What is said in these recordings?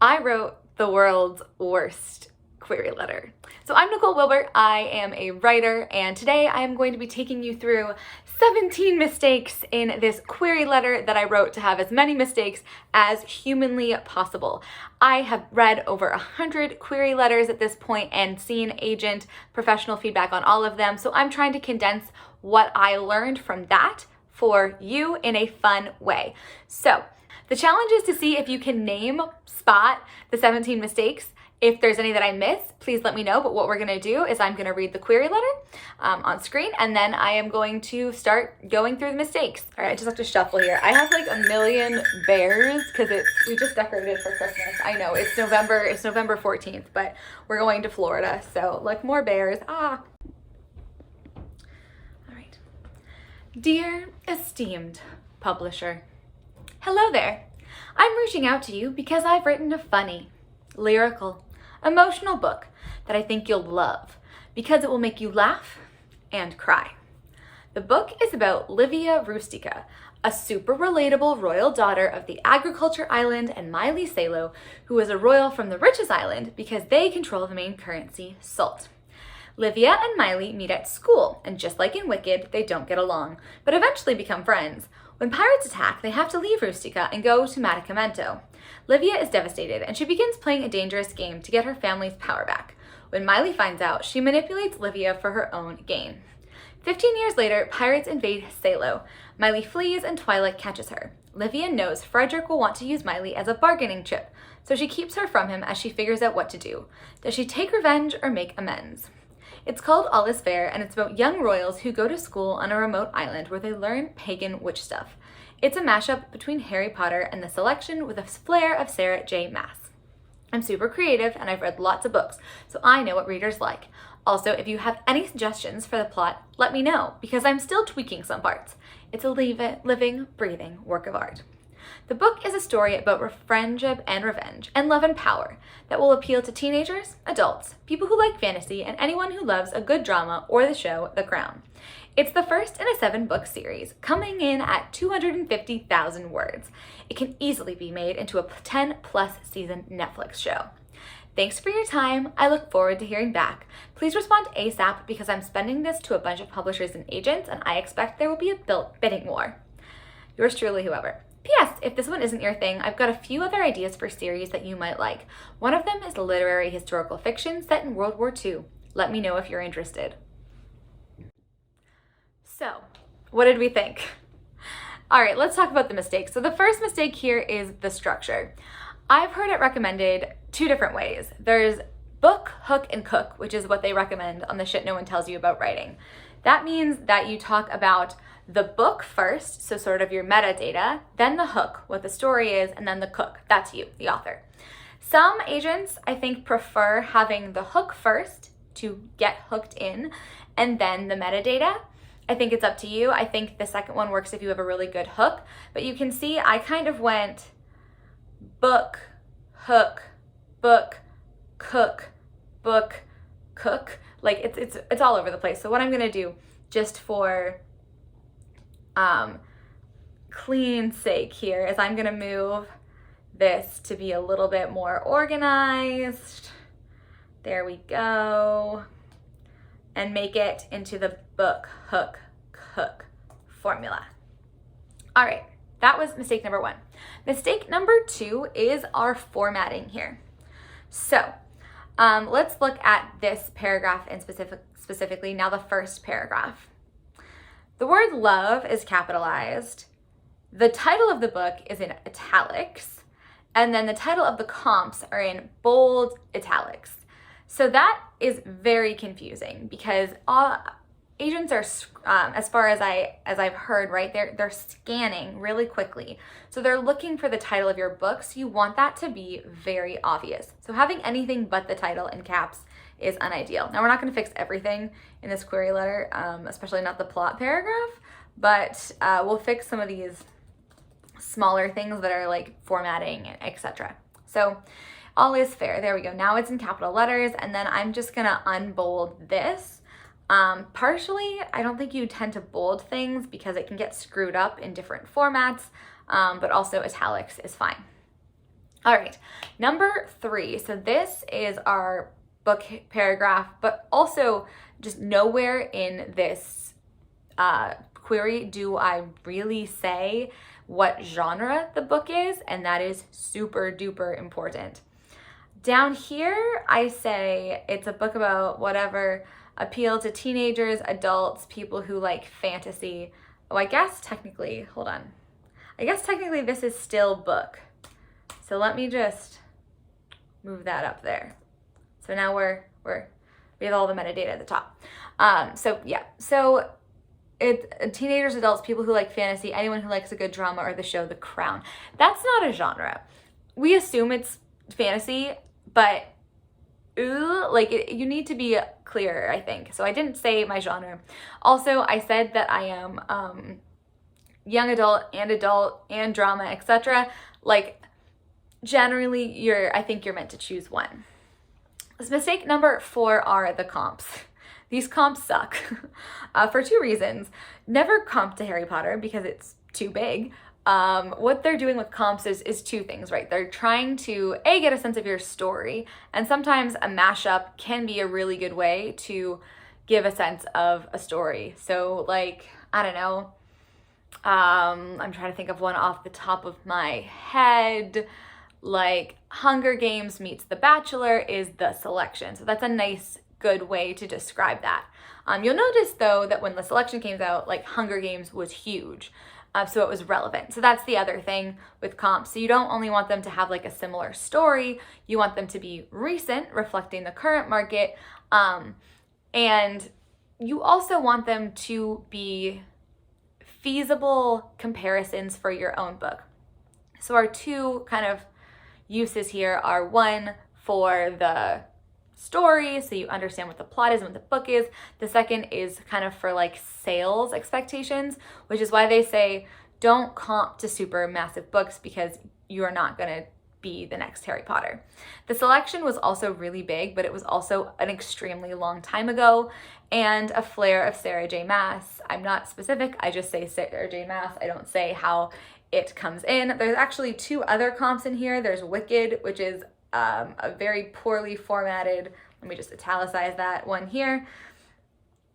I wrote the world's worst query letter. So I'm Nicole Wilbert, I am a writer, and today I am going to be taking you through 17 mistakes in this query letter that I wrote to have as many mistakes as humanly possible. I have read over 100 query letters at this point and seen agent professional feedback on all of them, so I'm trying to condense what I learned from that for you in a fun way. So the challenge is to see if you can spot the 17 mistakes. If there's any that I miss, please let me know. But what we're gonna do is I'm gonna read the query letter on screen, and then I am going to start going through the mistakes. All right, I just have to shuffle here. I have like a million bears because we just decorated for Christmas. I know it's November 14th, but we're going to Florida, so like more bears. All right. Dear esteemed publisher, hello there. I'm reaching out to you because I've written a funny, lyrical, emotional book that I think you'll love because it will make you laugh and cry. The book is about Livia Rustica, a super relatable royal daughter of the agriculture island and Miley Salo, who is a royal from the richest island because they control the main currency, salt. Livia and Miley meet at school, and just like in Wicked, they don't get along, but eventually become friends. When pirates attack, they have to leave Rustica and go to Medicamento. Livia is devastated, and she begins playing a dangerous game to get her family's power back. When Miley finds out, she manipulates Livia for her own gain. 15 years later, pirates invade Salo. Miley flees, and Twilight catches her. Livia knows Frederick will want to use Miley as a bargaining chip, so she keeps her from him as she figures out what to do. Does she take revenge or make amends? It's called All Is Fair, and it's about young royals who go to school on a remote island where they learn pagan witch stuff. It's a mashup between Harry Potter and The Selection with a flair of Sarah J. Maas. I'm super creative, and I've read lots of books, so I know what readers like. Also, if you have any suggestions for the plot, let me know, because I'm still tweaking some parts. It's a living, breathing work of art. The book is a story about friendship and revenge, and love and power that will appeal to teenagers, adults, people who like fantasy, and anyone who loves a good drama or the show The Crown. It's the first in a 7-book series, coming in at 250,000 words. It can easily be made into a 10-plus season Netflix show. Thanks for your time. I look forward to hearing back. Please respond ASAP because I'm sending this to a bunch of publishers and agents, and I expect there will be a bidding war. Yours truly, whoever. P.S. If this one isn't your thing, I've got a few other ideas for series that you might like. One of them is literary historical fiction set in World War II. Let me know if you're interested. So, what did we think? All right, let's talk about the mistakes. So the first mistake here is the structure. I've heard it recommended 2 different ways. There's book, hook, and cook, which is what they recommend on the Shit No One Tells You About Writing. That means that you talk about the book first, so sort of your metadata, then the hook, what the story is, and then the cook. That's you, the author. Some agents, I think, prefer having the hook first to get hooked in, and then the metadata. I think it's up to you. I think the second one works if you have a really good hook, but you can see I kind of went book, hook, book, cook, book, cook. Like it's all over the place. So what I'm gonna do, just for clean sake here, is I'm gonna move this to be a little bit more organized. There we go. And make it into the book, hook, cook formula. All right, that was mistake number 1. Mistake number 2 is our formatting here. So let's look at this paragraph in specifically, now the first paragraph. The word love is capitalized. The title of the book is in italics, and then the title of the comps are in bold italics. So that is very confusing because agents are, as far as I've heard, right, they're scanning really quickly. So they're looking for the title of your book. So you want that to be very obvious. So having anything but the title in caps is unideal. Now we're not going to fix everything in this query letter, especially not the plot paragraph, but we'll fix some of these smaller things that are like formatting, etc. So All Is Fair, there we go. Now it's in capital letters, and then I'm just gonna unbold this. Partially, I don't think you tend to bold things because it can get screwed up in different formats, but also italics is fine. All right, number 3. So this is our book paragraph, but also just nowhere in this query do I really say what genre the book is, and that is super duper important. Down here, I say it's a book about whatever appeal to teenagers, adults, people who like fantasy. Oh, I guess technically, hold on. I guess technically this is still book. So let me just move that up there. So now we have all the metadata at the top. So it's teenagers, adults, people who like fantasy, anyone who likes a good drama or the show The Crown. That's not a genre. We assume it's fantasy, but you need to be clearer, I think. So I didn't say my genre. Also, I said that I am young adult and drama, etc. Like generally I think you're meant to choose one. Mistake number 4 are the comps. These comps suck for 2 reasons. Never comp to Harry Potter because it's too big. What they're doing with comps is 2 things, right? They're trying to get a sense of your story, and sometimes a mashup can be a really good way to give a sense of a story. So like, I don't know, I'm trying to think of one off the top of my head. Like Hunger Games meets The Bachelor is The Selection. So that's a nice, good way to describe that. You'll notice though that when The Selection came out, like Hunger Games was huge. So it was relevant. So that's the other thing with comps. So you don't only want them to have like a similar story, you want them to be recent, reflecting the current market. And you also want them to be feasible comparisons for your own book. So our 2 kind of uses here are 1 for the story, so you understand what the plot is and what the book is. The second is kind of for like sales expectations, which is why they say don't comp to super massive books because you are not going to be the next Harry Potter. The Selection was also really big, but it was also an extremely long time ago and a flair of Sarah J. Maas. I'm not specific, I just say Sarah J. Maas. I don't say how it comes in. There's actually 2 other comps in here. There's Wicked, which is a very poorly formatted, let me just italicize that one here.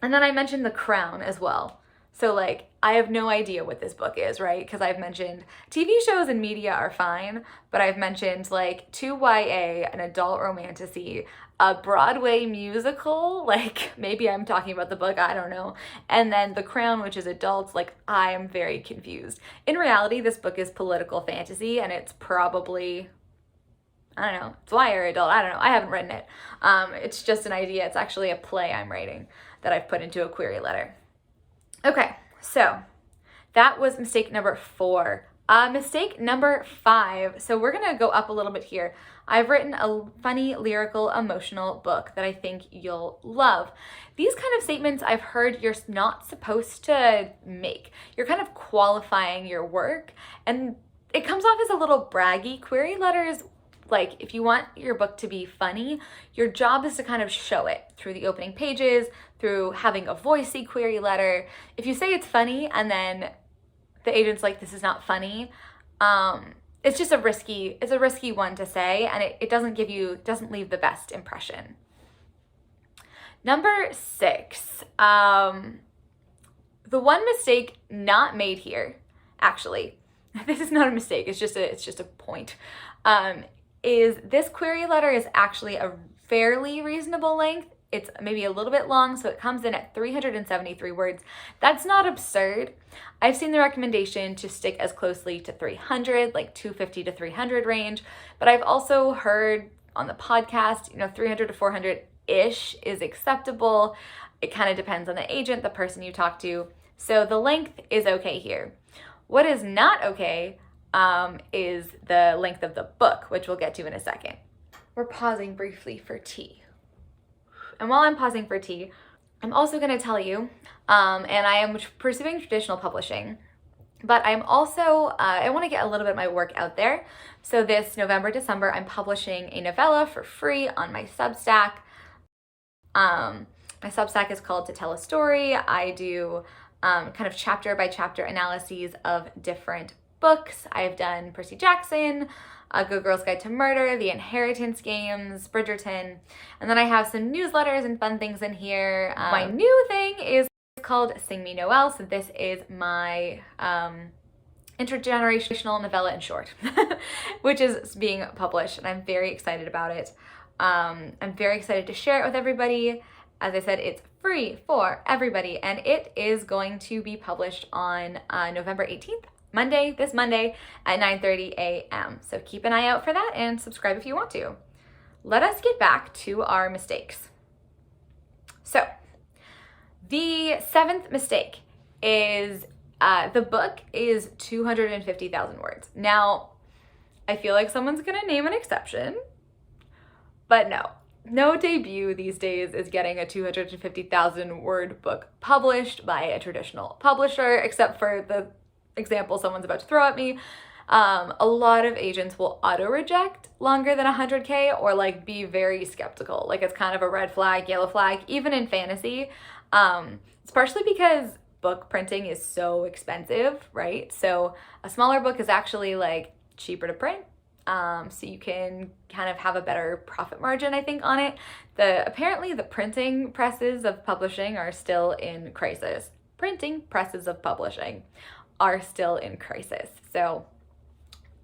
And then I mentioned The Crown as well. So like, I have no idea what this book is, right? Because I've mentioned TV shows and media are fine, but I've mentioned like 2 YA, an adult romantasy, a Broadway musical, like maybe I'm talking about the book, I don't know. And then The Crown, which is adults, like I'm very confused. In reality, this book is political fantasy and it's probably, I don't know, it's YA or adult, I don't know, I haven't written it. It's just an idea, it's actually a play I'm writing that I've put into a query letter. Okay, so that was mistake number 4. Mistake number 5, so we're gonna go up a little bit here. I've written a funny, lyrical, emotional book that I think you'll love. These kind of statements I've heard you're not supposed to make. You're kind of qualifying your work, and it comes off as a little braggy. Query letters, like if you want your book to be funny, your job is to kind of show it through the opening pages, through having a voicey query letter. If you say it's funny and then the agent's like, this is not funny, it's just a risky one to say, and it doesn't leave the best impression. Number 6, the one mistake not made here, actually, this is not a mistake, it's just a point, is this query letter is actually a fairly reasonable length. It's maybe a little bit long, so it comes in at 373 words. That's not absurd. I've seen the recommendation to stick as closely to 300, like 250 to 300 range, but I've also heard on the podcast, 300 to 400-ish is acceptable. It kind of depends on the agent, the person you talk to. So the length is okay here. What is not okay is the length of the book, which we'll get to in a second. We're pausing briefly for tea. And while I'm pausing for tea, I'm also going to tell you, and I am pursuing traditional publishing, but I'm also, I want to get a little bit of my work out there. So this November, December, I'm publishing a novella for free on my Substack. My Substack is called To Tell a Story. I do kind of chapter by chapter analyses of different books. I've done Percy Jackson, A Good Girl's Guide to Murder, The Inheritance Games, Bridgerton, and then I have some newsletters and fun things in here. My new thing is called Sing Me Noel, so this is my intergenerational novella in short, which is being published, and I'm very excited about it. I'm very excited to share it with everybody. As I said, it's free for everybody, and it is going to be published on November 18th, this Monday at 9:30 a.m. So keep an eye out for that and subscribe if you want to. Let us get back to our mistakes. So the 7th mistake is the book is 250,000 words. Now, I feel like someone's gonna name an exception, but no debut these days is getting a 250,000 word book published by a traditional publisher, except for the example someone's about to throw at me. A lot of agents will auto-reject longer than 100K or like be very skeptical. Like it's kind of a red flag, yellow flag, even in fantasy. It's partially because book printing is so expensive, right? So a smaller book is actually like cheaper to print. So you can kind of have a better profit margin, I think, on it. Apparently the printing presses of publishing are still in crisis. Printing presses of publishing are still in crisis. So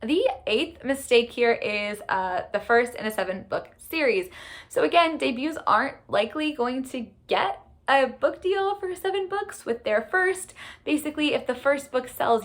the 8th mistake here is the first in a 7-book series. So again, debuts aren't likely going to get a book deal for 7 books with their first. Basically, if the first book sells,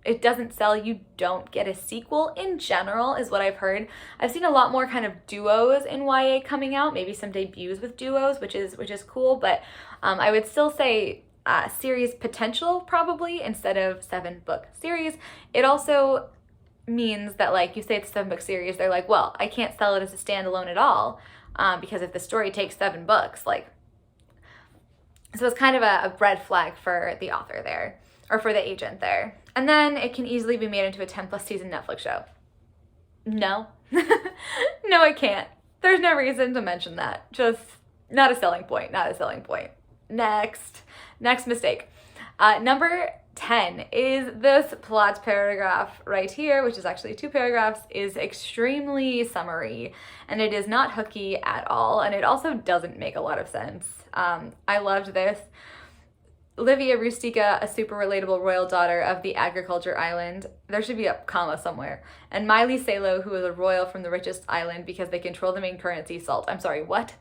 it doesn't sell, you don't get a sequel in general, is what I've heard. I've seen a lot more kind of duos in YA coming out, maybe some debuts with duos, which is cool, but I would still say series potential probably instead of 7-book series. It also means that, like, you say it's a 7-book series, they're like, well, I can't sell it as a standalone at all, because if the story takes 7 books, like, so it's kind of a red flag for the author there, or for the agent there. And then it can easily be made into a 10+ season Netflix show. No, no, it can't. There's no reason to mention that. Just not a selling point, not a selling point. Next mistake. Number 10 is this plot paragraph right here, which is actually 2 paragraphs, is extremely summary, and it is not hooky at all, and it also doesn't make a lot of sense. I loved this. Livia Rustica, a super relatable royal daughter of the agriculture island. There should be a comma somewhere. And Miley Salo, who is a royal from the richest island because they control the main currency, salt. I'm sorry, what?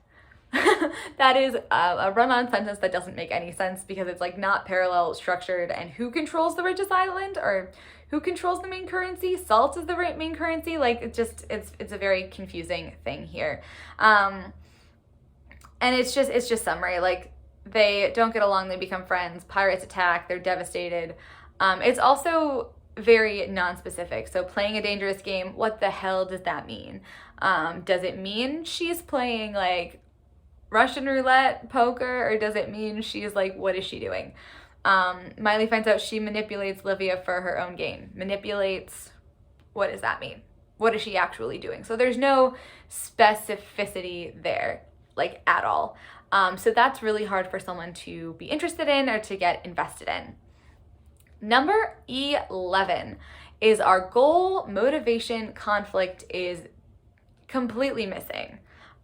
That is a run-on sentence that doesn't make any sense because it's like not parallel structured. And who controls the richest island, or who controls the main currency? Salt is the main currency. Like it's a very confusing thing here. And it's just summary. Like they don't get along, they become friends, pirates attack, they're devastated. It's also very non-specific. So playing a dangerous game, what the hell does that mean? Does it mean she's playing like Russian roulette, poker, or does it mean she's like, what is she doing? Miley finds out she manipulates Livia for her own gain. Manipulates, what does that mean? What is she actually doing? So there's no specificity there, like at all. So that's really hard for someone to be interested in or to get invested in. Number 11 is our goal, motivation, conflict is completely missing.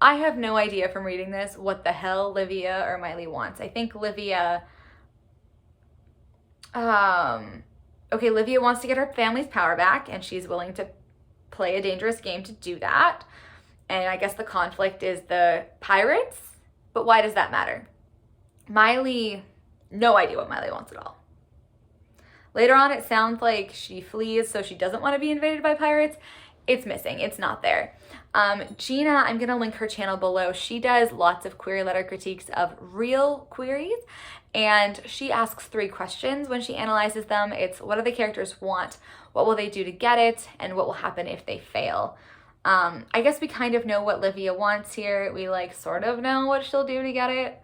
I have no idea from reading this what the hell Livia or Miley wants. I think Livia, Livia wants to get her family's power back, and she's willing to play a dangerous game to do that. And I guess the conflict is the pirates, but why does that matter? Miley, no idea what Miley wants at all. Later on, it sounds like she flees, so she doesn't want to be invaded by pirates. It's missing, it's not there. Gina, I'm gonna link her channel below. She does lots of query letter critiques of real queries, and she asks 3 questions when she analyzes them. It's what do the characters want, what will they do to get it, and what will happen if they fail. I guess we kind of know what Livia wants here. We like sort of know what she'll do to get it.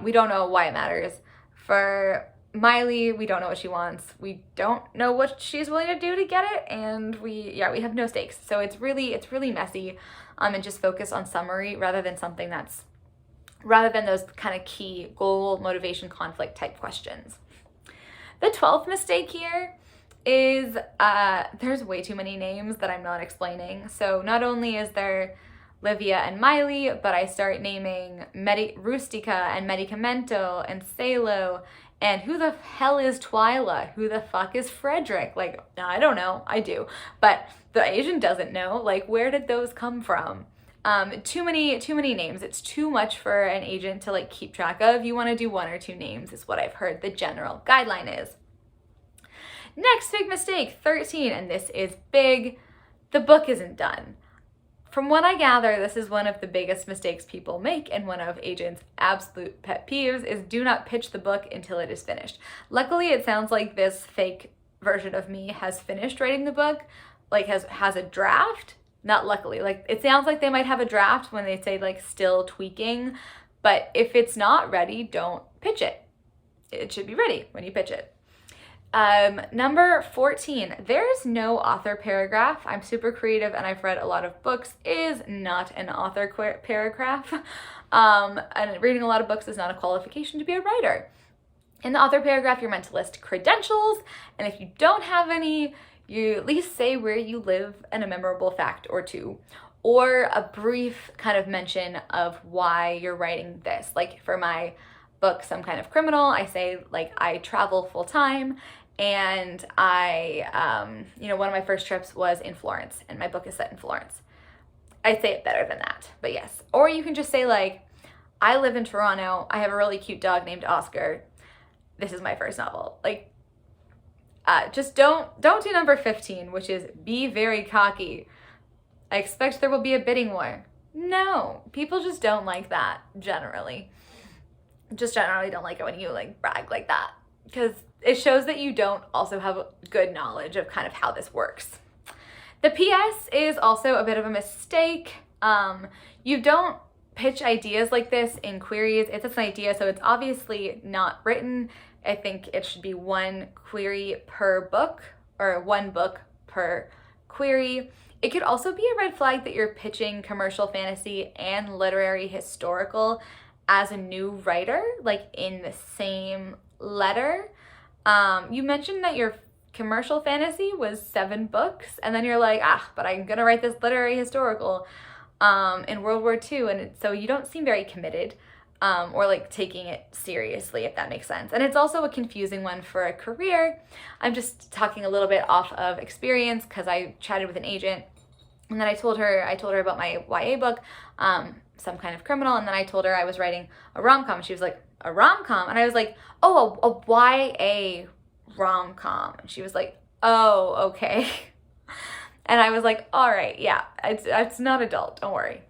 We don't know why it matters. For Miley, we don't know what she wants. We don't know what she's willing to do to get it, and we have no stakes. So it's really messy, and just focus on summary rather than those kind of key goal, motivation, conflict type questions. The 12th mistake here is, there's way too many names that I'm not explaining. So not only is there Livia and Miley, but I start naming Rustica and Medicamento and Salo, and who the hell is Twyla? Who the fuck is Frederick? Like, I don't know, I do, but the agent doesn't know. Like, where did those come from? Too many names. It's too much for an agent to like keep track of. You want to do 1 or 2 names is what I've heard the general guideline is. Next big mistake, 13, and this is big. The book isn't done. From what I gather, this is one of the biggest mistakes people make, and one of agents' absolute pet peeves is do not pitch the book until it is finished. Luckily, it sounds like this fake version of me has finished writing the book, like has a draft. Not luckily, like it sounds like they might have a draft when they say like still tweaking, but if it's not ready, don't pitch it. It should be ready when you pitch it. Number 14, there's no author paragraph. I'm super creative and I've read a lot of books is not an author paragraph. And reading a lot of books is not a qualification to be a writer. In the author paragraph, you're meant to list credentials, and if you don't have any, you at least say where you live and a memorable fact or 2, or a brief kind of mention of why you're writing this. Like for my book, Some Kind of Criminal, I say like I travel full time, and I, one of my first trips was in Florence, and my book is set in Florence. I say it better than that, but yes. Or you can just say like, I live in Toronto, I have a really cute dog named Oscar. This is my first novel. Like, just don't do number 15, which is be very cocky. I expect there will be a bidding war. No, people just don't like that generally. Just generally don't like it when you like brag like that, because it shows that you don't also have good knowledge of kind of how this works. The PS is also a bit of a mistake. You don't pitch ideas like this in queries. It's an idea, so it's obviously not written. I think it should be 1 query per book, or 1 book per query. It could also be a red flag that you're pitching commercial fantasy and literary historical as a new writer, like in the same letter. You mentioned that your commercial fantasy was 7 books, and then you're like, but I'm gonna write this literary historical in World War II, and so you don't seem very committed or like taking it seriously, if that makes sense. And it's also a confusing one for a career. I'm just talking a little bit off of experience because I chatted with an agent, and then I told her about my YA book, Some Kind of Criminal, and then I told her I was writing a rom-com, and she was like, a rom-com? And I was like, oh, a YA rom-com. And she was like, oh, okay. And I was like, all right, yeah, it's not adult, don't worry.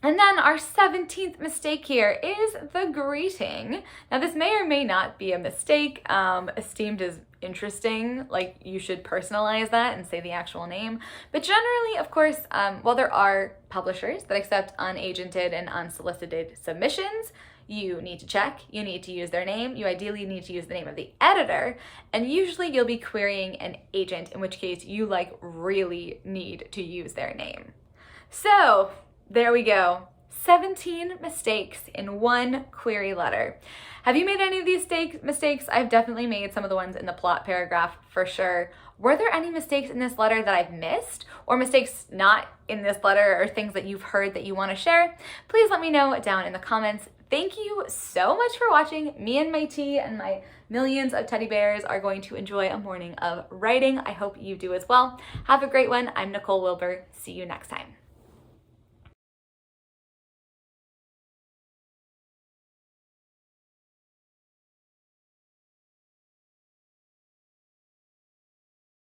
And then our 17th mistake here is the greeting. Now this may or may not be a mistake. Esteemed is interesting, like you should personalize that and say the actual name. But generally, of course, while there are publishers that accept unagented and unsolicited submissions, you need to check, you need to use their name, you ideally need to use the name of the editor, and usually you'll be querying an agent, in which case you like really need to use their name. So there we go. 17 mistakes in 1 query letter. Have you made any of these mistakes? I've definitely made some of the ones in the plot paragraph for sure. Were there any mistakes in this letter that I've missed, or mistakes not in this letter, or things that you've heard that you want to share? Please let me know down in the comments. Thank you so much for watching. Me and my tea and my millions of teddy bears are going to enjoy a morning of writing. I hope you do as well. Have a great one. I'm Nicole Wilbur. See you next time.